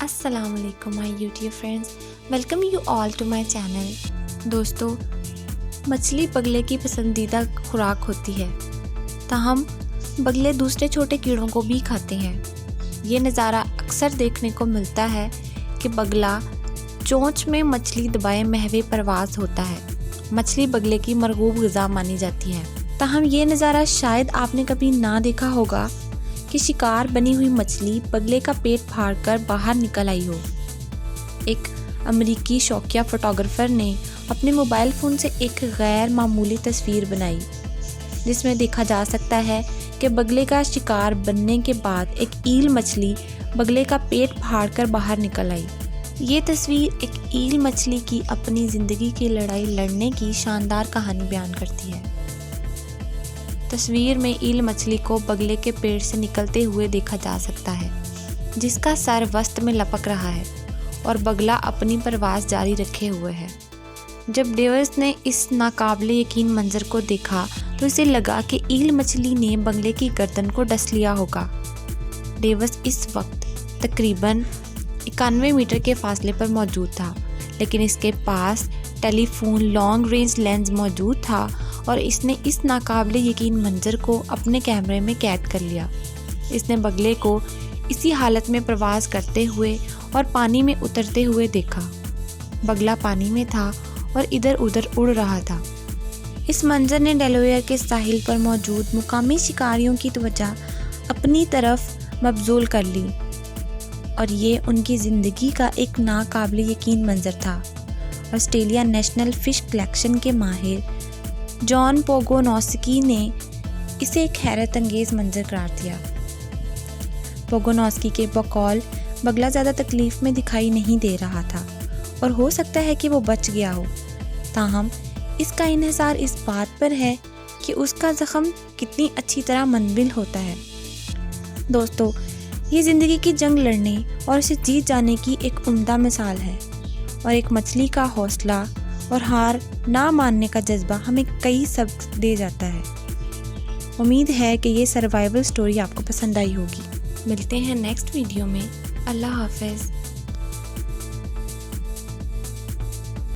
السلام علیکم my YouTube friends, welcome you all to my channel. دوستو، مچھلی بگلے کی پسندیدہ خوراک ہوتی ہے، تاہم بگلے دوسرے چھوٹے کیڑوں کو بھی کھاتے ہیں۔ یہ نظارہ اکثر دیکھنے کو ملتا ہے کہ بگلا چونچ میں مچھلی دبائے محو پرواز ہوتا ہے۔ مچھلی بگلے کی مرغوب غذا مانی جاتی ہے، تاہم یہ نظارہ شاید آپ نے کبھی نہ دیکھا ہوگا کہ شکار بنی ہوئی مچھلی بگلے کا پیٹ پھاڑ کر باہر نکل آئی ہو۔ ایک امریکی شوقیہ فوٹوگرافر نے اپنے موبائل فون سے ایک غیر معمولی تصویر بنائی، جس میں دیکھا جا سکتا ہے کہ بگلے کا شکار بننے کے بعد ایک ایل مچھلی بگلے کا پیٹ پھاڑ کر باہر نکل آئی۔ یہ تصویر ایک ایل مچھلی کی اپنی زندگی کی لڑائی لڑنے کی شاندار کہانی بیان کرتی ہے۔ تصویر میں ایل مچھلی کو بگلے کے پیٹ سے نکلتے ہوئے دیکھا جا سکتا ہے، جس کا سر وسط میں لپک رہا ہے اور بگلا اپنی پرواز جاری رکھے ہوئے ہے۔ جب ڈیوس نے اس ناقابل یقین منظر کو دیکھا تو اسے لگا کہ ایل مچھلی نے بگلے کی گردن کو ڈس لیا ہوگا۔ ڈیوس اس وقت تقریباً 91 میٹر کے فاصلے پر موجود تھا، لیکن اس کے پاس ٹیلی فون لانگ رینج لینز موجود تھا اور اس نے اس ناقابل یقین منظر کو اپنے کیمرے میں قید کر لیا۔ اس نے بگلے کو اسی حالت میں پرواز کرتے ہوئے اور پانی میں اترتے ہوئے دیکھا۔ بگلا پانی میں تھا اور ادھر ادھر اڑ رہا تھا۔ اس منظر نے ڈیلاویئر کے ساحل پر موجود مقامی شکاریوں کی توجہ اپنی طرف مبذول کر لی، اور یہ ان کی زندگی کا ایک ناقابل یقین منظر تھا۔ آسٹریلیا نیشنل فش کلیکشن کے ماہر جان پوگونوسکی نے اسے ایک حیرت انگیز منظر قرار دیا۔ پوگونوسکی کے بقول بگلا زیادہ تکلیف میں دکھائی نہیں دے رہا تھا اور ہو سکتا ہے کہ وہ بچ گیا ہو، تاہم اس کا انحصار اس بات پر ہے کہ اس کا زخم کتنی اچھی طرح منبل ہوتا ہے۔ دوستو، یہ زندگی کی جنگ لڑنے اور اسے جیت جانے کی ایک عمدہ مثال ہے، اور ایک مچھلی کا حوصلہ اور ہار نہ ماننے کا جذبہ ہمیں کئی سبق دے جاتا ہے۔ امید ہے کہ یہ سروائیول سٹوری آپ کو پسند آئی ہوگی۔ ملتے ہیں نیکسٹ ویڈیو میں۔ اللہ حافظ۔